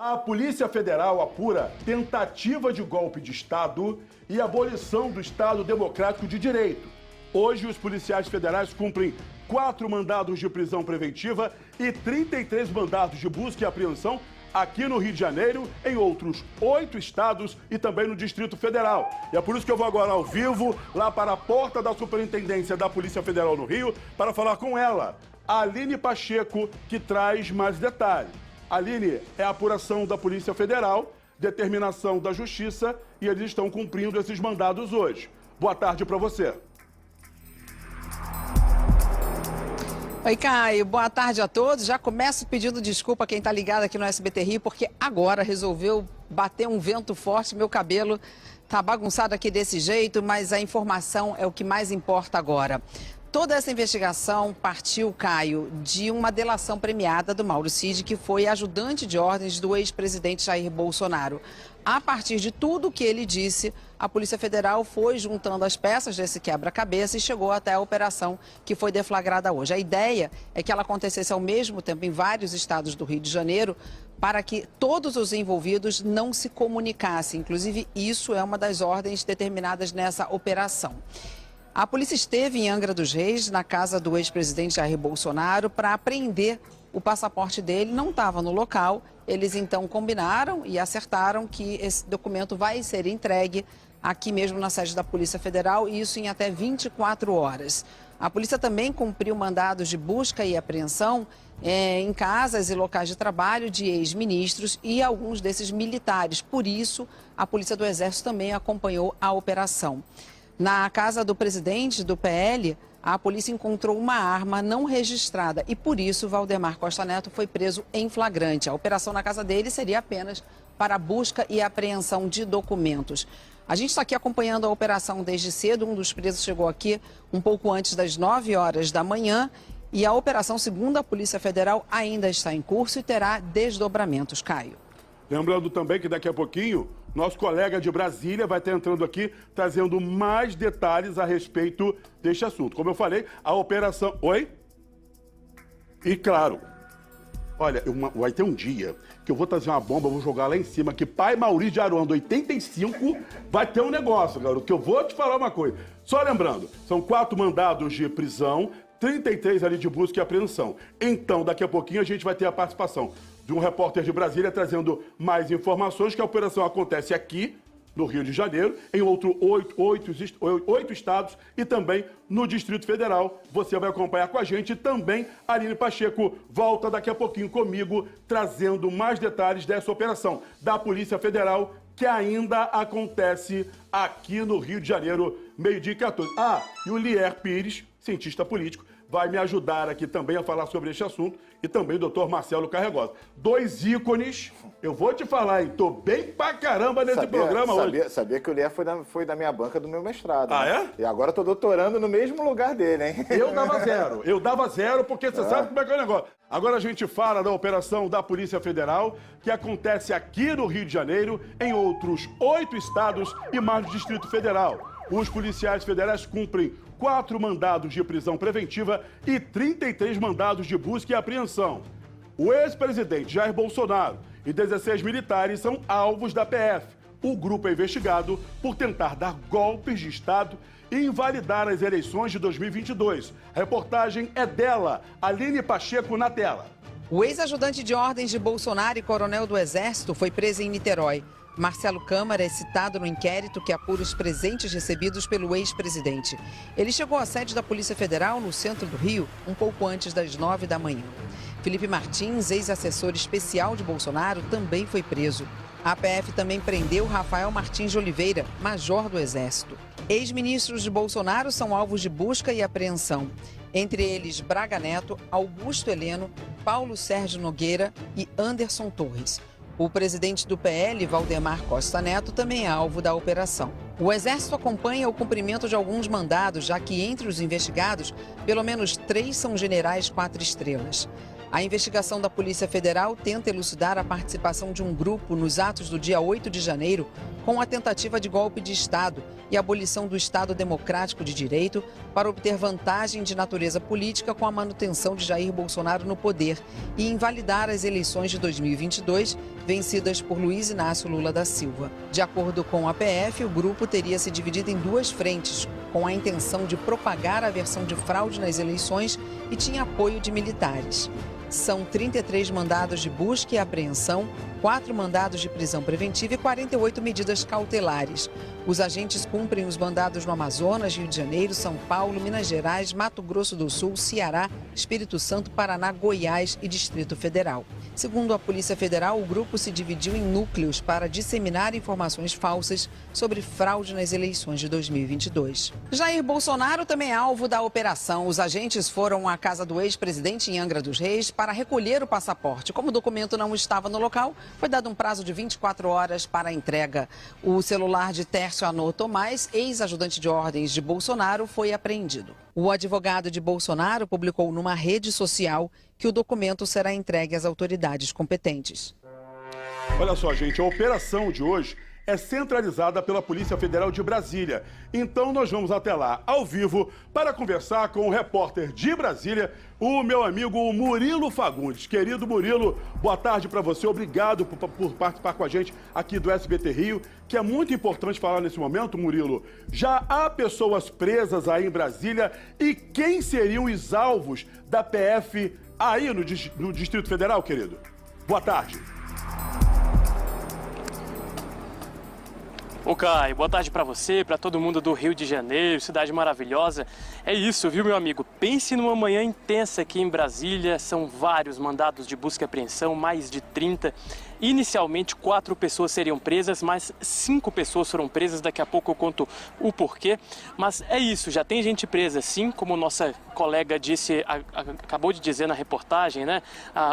A Polícia Federal apura tentativa de golpe de Estado e abolição do Estado Democrático de Direito. Hoje, os policiais federais cumprem 4 mandados de prisão preventiva e 33 mandados de busca e apreensão aqui no Rio de Janeiro, em outros 8 estados e também no Distrito Federal. E é por isso que eu vou agora ao vivo, lá para a porta da Superintendência da Polícia Federal no Rio, para falar com ela, a Aline Pacheco, que traz mais detalhes. Aline, é a apuração da Polícia Federal, determinação da Justiça, e eles estão cumprindo esses mandados hoje. Boa tarde para você. Oi, Caio. Boa tarde a todos. Já começo pedindo desculpa a quem está ligado aqui no SBT Rio, porque agora resolveu bater um vento forte. Meu cabelo tá bagunçado aqui desse jeito, mas a informação é o que mais importa agora. Toda essa investigação partiu, Caio, de uma delação premiada do Mauro Cid, que foi ajudante de ordens do ex-presidente Jair Bolsonaro. A partir de tudo que ele disse, a Polícia Federal foi juntando as peças desse quebra-cabeça e chegou até a operação que foi deflagrada hoje. A ideia é que ela acontecesse ao mesmo tempo em vários estados do Rio de Janeiro, para que todos os envolvidos não se comunicassem. Inclusive, isso é uma das ordens determinadas nessa operação. A polícia esteve em Angra dos Reis, na casa do ex-presidente Jair Bolsonaro, para apreender o passaporte dele. Não estava no local. Eles então combinaram e acertaram que esse documento vai ser entregue aqui mesmo na sede da Polícia Federal, e isso em até 24 horas. A polícia também cumpriu mandados de busca e apreensão em casas e locais de trabalho de ex-ministros e alguns desses militares. Por isso, a Polícia do Exército também acompanhou a operação. Na casa do presidente do PL, a polícia encontrou uma arma não registrada e, por isso, Valdemar Costa Neto foi preso em flagrante. A operação na casa dele seria apenas para busca e apreensão de documentos. A gente está aqui acompanhando a operação desde cedo. Um dos presos chegou aqui um pouco antes das 9 horas da manhã e a operação, segundo a Polícia Federal, ainda está em curso e terá desdobramentos, Caio. Lembrando também que daqui a pouquinho, nosso colega de Brasília vai estar entrando aqui, trazendo mais detalhes a respeito deste assunto. Como eu falei, a operação... Oi? E claro, olha, vai ter um dia que eu vou trazer uma bomba, vou jogar lá em cima, que pai Maurício de Aruanda, 85, vai ter um negócio, garoto, que eu vou te falar uma coisa. Só lembrando, são 4 mandados de prisão, 33 ali de busca e apreensão. Então, daqui a pouquinho a gente vai ter a participação de um repórter de Brasília trazendo mais informações, que a operação acontece aqui no Rio de Janeiro, em outros 8 estados e também no Distrito Federal. Você vai acompanhar com a gente e também a Aline Pacheco volta daqui a pouquinho comigo, trazendo mais detalhes dessa operação da Polícia Federal, que ainda acontece aqui no Rio de Janeiro, meio-dia e 14. Ah, e o Lier Pires, cientista político, vai me ajudar aqui também a falar sobre este assunto, e também o doutor Marcelo Carregosa. 2 ícones, eu vou te falar, hein? Tô bem pra caramba nesse programa hoje. Sabia que o Lier foi da minha banca do meu mestrado. Ah, né? é? E agora tô doutorando no mesmo lugar dele, hein? Eu dava zero, porque você sabe como é que é o negócio. Agora a gente fala da operação da Polícia Federal, que acontece aqui no Rio de Janeiro, em outros 8 estados e mais no Distrito Federal. Os policiais federais cumprem 4 mandados de prisão preventiva e 33 mandados de busca e apreensão. O ex-presidente Jair Bolsonaro e 16 militares são alvos da PF. O grupo é investigado por tentar dar golpes de Estado e invalidar as eleições de 2022. A reportagem é dela, Aline Pacheco, na tela. O ex-ajudante de ordens de Bolsonaro e coronel do Exército foi preso em Niterói. Marcelo Câmara é citado no inquérito que apura os presentes recebidos pelo ex-presidente. Ele chegou à sede da Polícia Federal, no centro do Rio, um pouco antes das 9 da manhã. Felipe Martins, ex-assessor especial de Bolsonaro, também foi preso. A PF também prendeu Rafael Martins de Oliveira, major do Exército. Ex-ministros de Bolsonaro são alvos de busca e apreensão. Entre eles, Braga Neto, Augusto Heleno, Paulo Sérgio Nogueira e Anderson Torres. O presidente do PL, Valdemar Costa Neto, também é alvo da operação. O Exército acompanha o cumprimento de alguns mandados, já que entre os investigados, pelo menos 3 são generais 4 estrelas. A investigação da Polícia Federal tenta elucidar a participação de um grupo nos atos do dia 8 de janeiro com a tentativa de golpe de Estado e abolição do Estado Democrático de Direito para obter vantagem de natureza política com a manutenção de Jair Bolsonaro no poder e invalidar as eleições de 2022, vencidas por Luiz Inácio Lula da Silva. De acordo com a PF, o grupo teria se dividido em duas frentes, com a intenção de propagar a versão de fraude nas eleições e tinha apoio de militares. São 33 mandados de busca e apreensão, 4 mandados de prisão preventiva e 48 medidas cautelares. Os agentes cumprem os mandados no Amazonas, Rio de Janeiro, São Paulo, Minas Gerais, Mato Grosso do Sul, Ceará, Espírito Santo, Paraná, Goiás e Distrito Federal. Segundo a Polícia Federal, o grupo se dividiu em núcleos para disseminar informações falsas sobre fraude nas eleições de 2022. Jair Bolsonaro também é alvo da operação. Os agentes foram à casa do ex-presidente em Angra dos Reis para recolher o passaporte. Como o documento não estava no local, foi dado um prazo de 24 horas para a entrega. O celular de Tércio Anô Tomás, ex-ajudante de ordens de Bolsonaro, foi apreendido. O advogado de Bolsonaro publicou numa rede social que o documento será entregue às autoridades competentes. Olha só, gente, a operação de hoje é centralizada pela Polícia Federal de Brasília. Então nós vamos até lá, ao vivo, para conversar com o repórter de Brasília, o meu amigo Murilo Fagundes. Querido Murilo, boa tarde para você. Obrigado por participar com a gente aqui do SBT Rio, que é muito importante falar nesse momento, Murilo. Já há pessoas presas aí em Brasília e quem seriam os alvos da PF aí no Distrito Federal, querido? Boa tarde. Ô Caio, boa tarde pra você, pra todo mundo do Rio de Janeiro, cidade maravilhosa. É isso, viu, meu amigo? Pense numa manhã intensa aqui em Brasília, são vários mandados de busca e apreensão, mais de 30. Inicialmente, 4 pessoas seriam presas, mas 5 pessoas foram presas. Daqui a pouco eu conto o porquê. Mas é isso, já tem gente presa sim, como nossa colega disse, acabou de dizer na reportagem, né?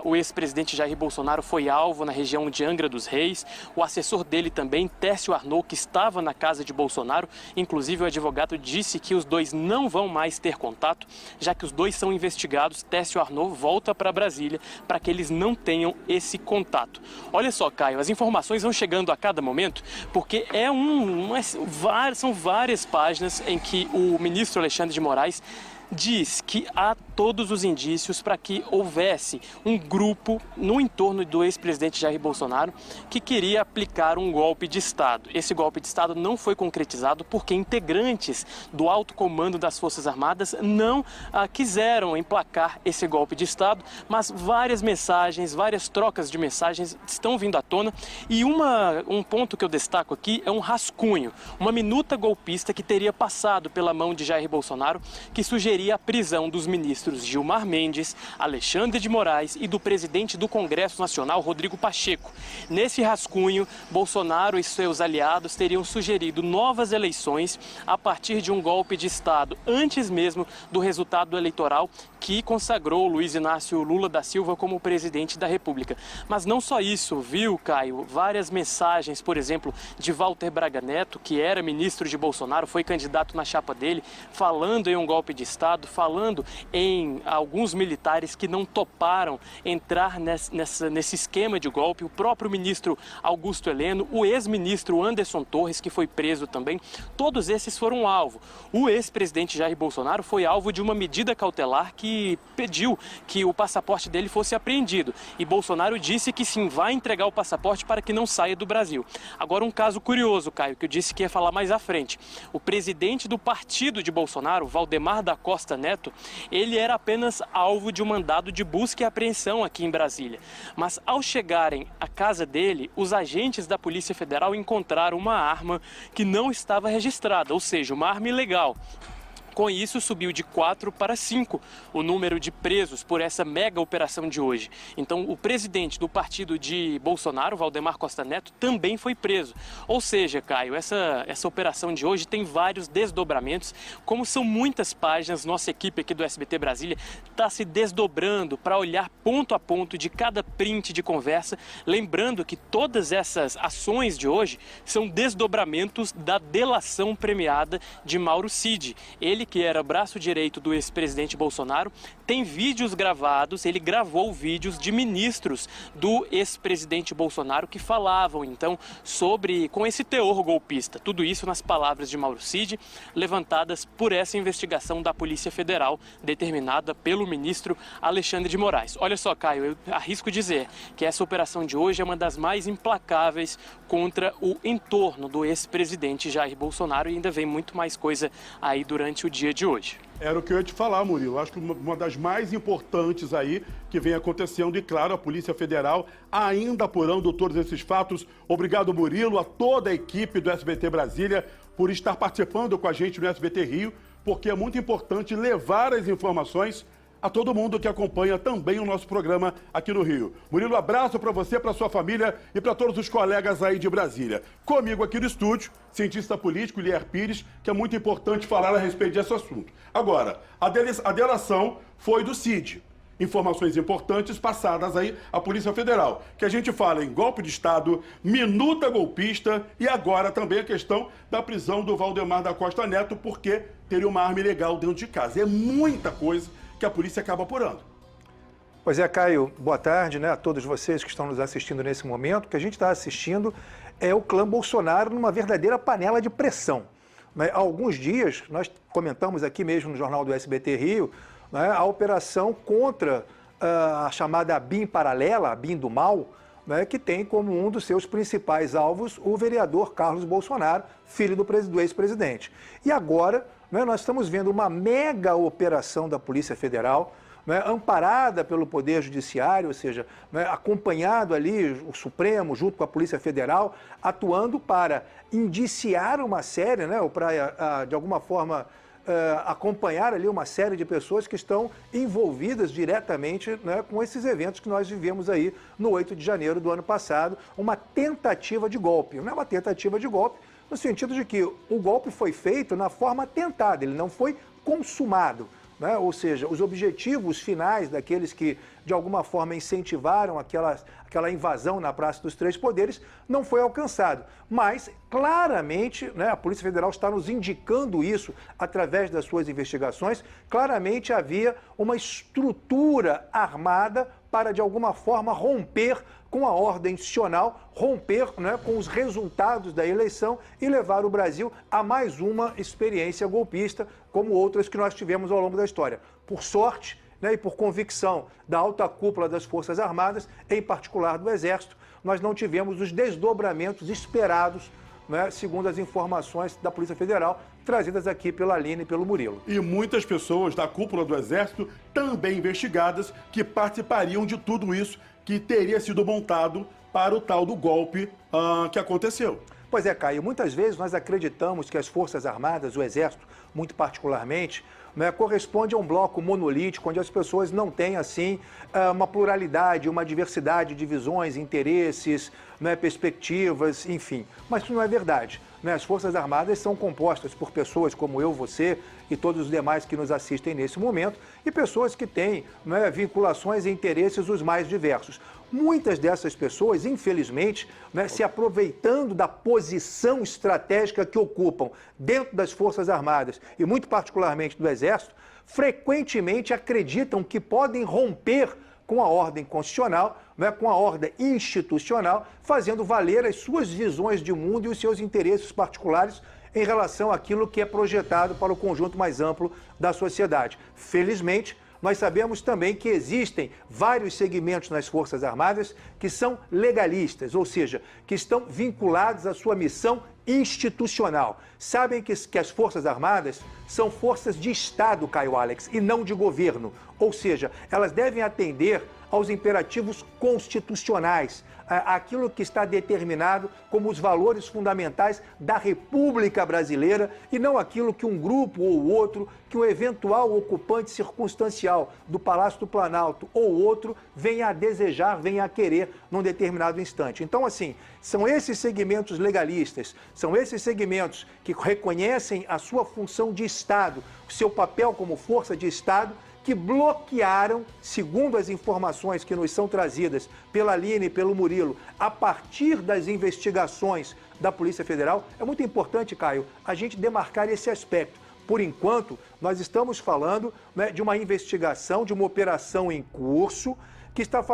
O ex-presidente Jair Bolsonaro foi alvo na região de Angra dos Reis. O assessor dele também, Tércio Arnô, que estava na casa de Bolsonaro. Inclusive, o advogado disse que os dois não vão mais ter contato, já que os dois são investigados. Tércio Arnô volta para Brasília para que eles não tenham esse contato. Olha só, Caio, as informações vão chegando a cada momento, porque são várias páginas em que o ministro Alexandre de Moraes diz que há todos os indícios para que houvesse um grupo no entorno do ex-presidente Jair Bolsonaro que queria aplicar um golpe de Estado. Esse golpe de Estado não foi concretizado porque integrantes do alto comando das Forças Armadas não quiseram emplacar esse golpe de Estado, mas várias mensagens, várias trocas de mensagens estão vindo à tona e um ponto que eu destaco aqui é um rascunho, uma minuta golpista que teria passado pela mão de Jair Bolsonaro, que sugeria a prisão dos ministros Gilmar Mendes, Alexandre de Moraes e do presidente do Congresso Nacional, Rodrigo Pacheco. Nesse rascunho, Bolsonaro e seus aliados teriam sugerido novas eleições a partir de um golpe de Estado, antes mesmo do resultado eleitoral que consagrou Luiz Inácio Lula da Silva como presidente da República. Mas não só isso, viu, Caio? Várias mensagens, por exemplo, de Walter Braga Neto, que era ministro de Bolsonaro, foi candidato na chapa dele, falando em um golpe de Estado, falando em alguns militares que não toparam entrar nesse esquema de golpe. O próprio ministro Augusto Heleno, o ex-ministro Anderson Torres, que foi preso também, todos esses foram alvo. O ex-presidente Jair Bolsonaro foi alvo de uma medida cautelar que pediu que o passaporte dele fosse apreendido. E Bolsonaro disse que sim, vai entregar o passaporte para que não saia do Brasil. Agora, um caso curioso, Caio, que eu disse que ia falar mais à frente. O presidente do partido de Bolsonaro, Valdemar da Costa Neto, ele era apenas alvo de um mandado de busca e apreensão aqui em Brasília. Mas ao chegarem à casa dele, os agentes da Polícia Federal encontraram uma arma que não estava registrada, ou seja, uma arma ilegal. Com isso, subiu de 4 para 5 o número de presos por essa mega operação de hoje. Então, o presidente do partido de Bolsonaro, Valdemar Costa Neto, também foi preso. Ou seja, Caio, essa operação de hoje tem vários desdobramentos. Como são muitas páginas, nossa equipe aqui do SBT Brasília está se desdobrando para olhar ponto a ponto de cada print de conversa. Lembrando que todas essas ações de hoje são desdobramentos da delação premiada de Mauro Cid. Ele ele, que era braço direito do ex-presidente Bolsonaro, tem vídeos gravados, ele gravou vídeos de ministros do ex-presidente Bolsonaro que falavam, então, com esse teor golpista. Tudo isso nas palavras de Mauro Cid, levantadas por essa investigação da Polícia Federal, determinada pelo ministro Alexandre de Moraes. Olha só, Caio, eu arrisco dizer que essa operação de hoje é uma das mais implacáveis contra o entorno do ex-presidente Jair Bolsonaro e ainda vem muito mais coisa aí durante o dia de hoje. Era o que eu ia te falar, Murilo. Acho que uma das mais importantes aí que vem acontecendo, e claro, a Polícia Federal ainda apurando todos esses fatos. Obrigado, Murilo, a toda a equipe do SBT Brasília por estar participando com a gente no SBT Rio, porque é muito importante levar as informações a todo mundo que acompanha também o nosso programa aqui no Rio. Murilo, abraço para você, para sua família e para todos os colegas aí de Brasília. Comigo aqui no estúdio, cientista político Lier Pires, que é muito importante falar a respeito desse assunto. Agora, a delação foi do Cid. Informações importantes passadas aí à Polícia Federal, que a gente fala em golpe de Estado, minuta golpista e agora também a questão da prisão do Valdemar da Costa Neto, porque teria uma arma ilegal dentro de casa. É muita coisa que a polícia acaba apurando. Pois é, Caio, boa tarde, né, a todos vocês que estão nos assistindo nesse momento. O que a gente está assistindo é o clã Bolsonaro numa verdadeira panela de pressão. Há alguns dias, nós comentamos aqui mesmo no jornal do SBT Rio, né, a operação contra a chamada BIM paralela, a BIM do mal, né, que tem como um dos seus principais alvos o vereador Carlos Bolsonaro, filho do ex-presidente. E agora, né, nós estamos vendo uma mega operação da Polícia Federal, né, amparada pelo Poder Judiciário, ou seja, né, acompanhado ali o Supremo junto com a Polícia Federal, atuando para indiciar uma série, né, ou para, de alguma forma, acompanhar ali uma série de pessoas que estão envolvidas diretamente, né, com esses eventos que nós vivemos aí no 8 de janeiro do ano passado, uma tentativa de golpe. Não é uma tentativa de golpe no sentido de que o golpe foi feito na forma tentada, ele não foi consumado, né? Ou seja, os objetivos finais daqueles que de alguma forma incentivaram aquela invasão na Praça dos Três Poderes não foi alcançado. Mas, claramente, né, a Polícia Federal está nos indicando isso através das suas investigações, claramente havia uma estrutura armada para, de alguma forma, romper com a ordem institucional, romper, né, com os resultados da eleição e levar o Brasil a mais uma experiência golpista, como outras que nós tivemos ao longo da história. Por sorte, né, e por convicção da alta cúpula das Forças Armadas, em particular do Exército, nós não tivemos os desdobramentos esperados, né, segundo as informações da Polícia Federal, trazidas aqui pela Aline e pelo Murilo. E muitas pessoas da cúpula do Exército também investigadas que participariam de tudo isso que teria sido montado para o tal do golpe que aconteceu. Pois é, Caio, muitas vezes nós acreditamos que as Forças Armadas, o Exército, muito particularmente, né, corresponde a um bloco monolítico, onde as pessoas não têm, assim, uma pluralidade, uma diversidade de visões, interesses, né, perspectivas, enfim. Mas isso não é verdade. Né? As Forças Armadas são compostas por pessoas como eu, você e todos os demais que nos assistem nesse momento, e pessoas que têm, né, vinculações e interesses os mais diversos. Muitas dessas pessoas, infelizmente, né, se aproveitando da posição estratégica que ocupam dentro das Forças Armadas e muito particularmente do Exército, frequentemente acreditam que podem romper com a ordem constitucional, né, com a ordem institucional, fazendo valer as suas visões de mundo e os seus interesses particulares em relação àquilo que é projetado para o conjunto mais amplo da sociedade. Felizmente, nós sabemos também que existem vários segmentos nas Forças Armadas que são legalistas, ou seja, que estão vinculados à sua missão institucional. Sabem que as Forças Armadas são forças de Estado, Caio Alex, e não de governo. Ou seja, elas devem atender aos imperativos constitucionais, aquilo que está determinado como os valores fundamentais da República Brasileira e não aquilo que um grupo ou outro, que um eventual ocupante circunstancial do Palácio do Planalto ou outro venha a desejar, venha a querer num determinado instante. Então, assim, são esses segmentos legalistas, são esses segmentos que reconhecem a sua função de Estado, o seu papel como força de Estado, que bloquearam, segundo as informações que nos são trazidas pela Aline e pelo Murilo, a partir das investigações da Polícia Federal. É muito importante, Caio, a gente demarcar esse aspecto. Por enquanto, nós estamos falando, né, de uma investigação, de uma operação em curso, que está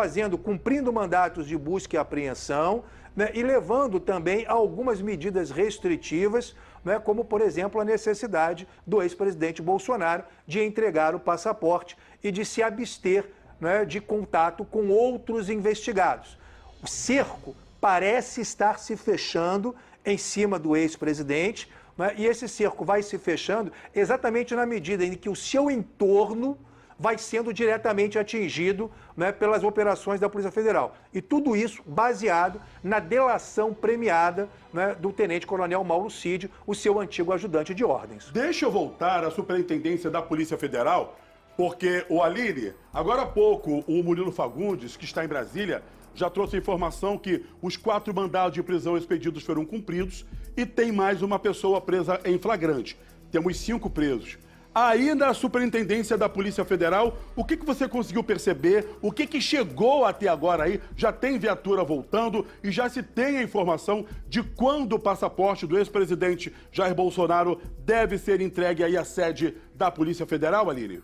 cumprindo mandatos de busca e apreensão, né, e levando também a algumas medidas restritivas, né, como, por exemplo, a necessidade do ex-presidente Bolsonaro de entregar o passaporte e de se abster, né, de contato com outros investigados. O cerco parece estar se fechando em cima do ex-presidente, né, e esse cerco vai se fechando exatamente na medida em que o seu entorno vai sendo diretamente atingido, né, pelas operações da Polícia Federal. E tudo isso baseado na delação premiada, né, do tenente-coronel Mauro Cid, o seu antigo ajudante de ordens. Deixa eu voltar à superintendência da Polícia Federal, porque o Aline, agora há pouco, o Murilo Fagundes, que está em Brasília, já trouxe a informação que os 4 mandados de prisão expedidos foram cumpridos e tem mais uma pessoa presa em flagrante. Temos 5 presos. Aí na superintendência da Polícia Federal, o que você conseguiu perceber? O que chegou até agora aí? Já tem viatura voltando e já se tem a informação de quando o passaporte do ex-presidente Jair Bolsonaro deve ser entregue aí à sede da Polícia Federal, Aline?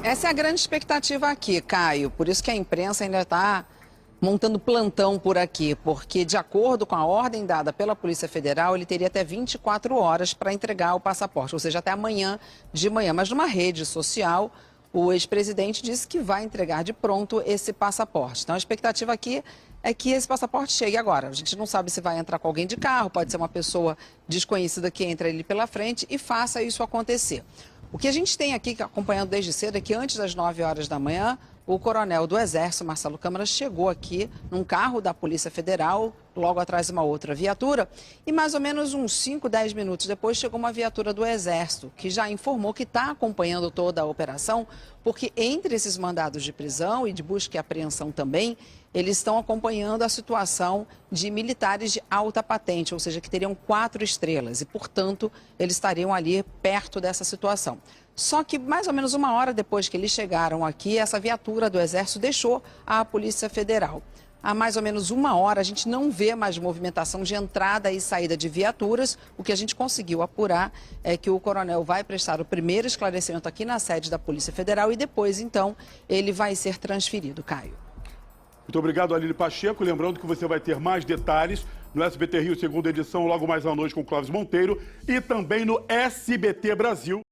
Essa é a grande expectativa aqui, Caio. Por isso que a imprensa ainda está montando plantão por aqui, porque de acordo com a ordem dada pela Polícia Federal, ele teria até 24 horas para entregar o passaporte, ou seja, até amanhã de manhã. Mas numa rede social, o ex-presidente disse que vai entregar de pronto esse passaporte. Então a expectativa aqui é que esse passaporte chegue agora. A gente não sabe se vai entrar com alguém de carro, pode ser uma pessoa desconhecida que entra ali pela frente e faça isso acontecer. O que a gente tem aqui acompanhando desde cedo é que antes das 9 horas da manhã, o coronel do Exército, Marcelo Câmara, chegou aqui num carro da Polícia Federal, logo atrás uma outra viatura, e mais ou menos uns 5, 10 minutos depois chegou uma viatura do Exército, que já informou que está acompanhando toda a operação, porque entre esses mandados de prisão e de busca e apreensão também, eles estão acompanhando a situação de militares de alta patente, ou seja, que teriam 4 estrelas e, portanto, eles estariam ali perto dessa situação. Só que mais ou menos uma hora depois que eles chegaram aqui, essa viatura do Exército deixou a Polícia Federal. Há mais ou menos uma hora a gente não vê mais movimentação de entrada e saída de viaturas. O que a gente conseguiu apurar é que o coronel vai prestar o primeiro esclarecimento aqui na sede da Polícia Federal e depois, então, ele vai ser transferido. Caio. Muito obrigado, Aline Pacheco. Lembrando que você vai ter mais detalhes no SBT Rio, segunda edição, logo mais à noite com o Clóvis Monteiro e também no SBT Brasil.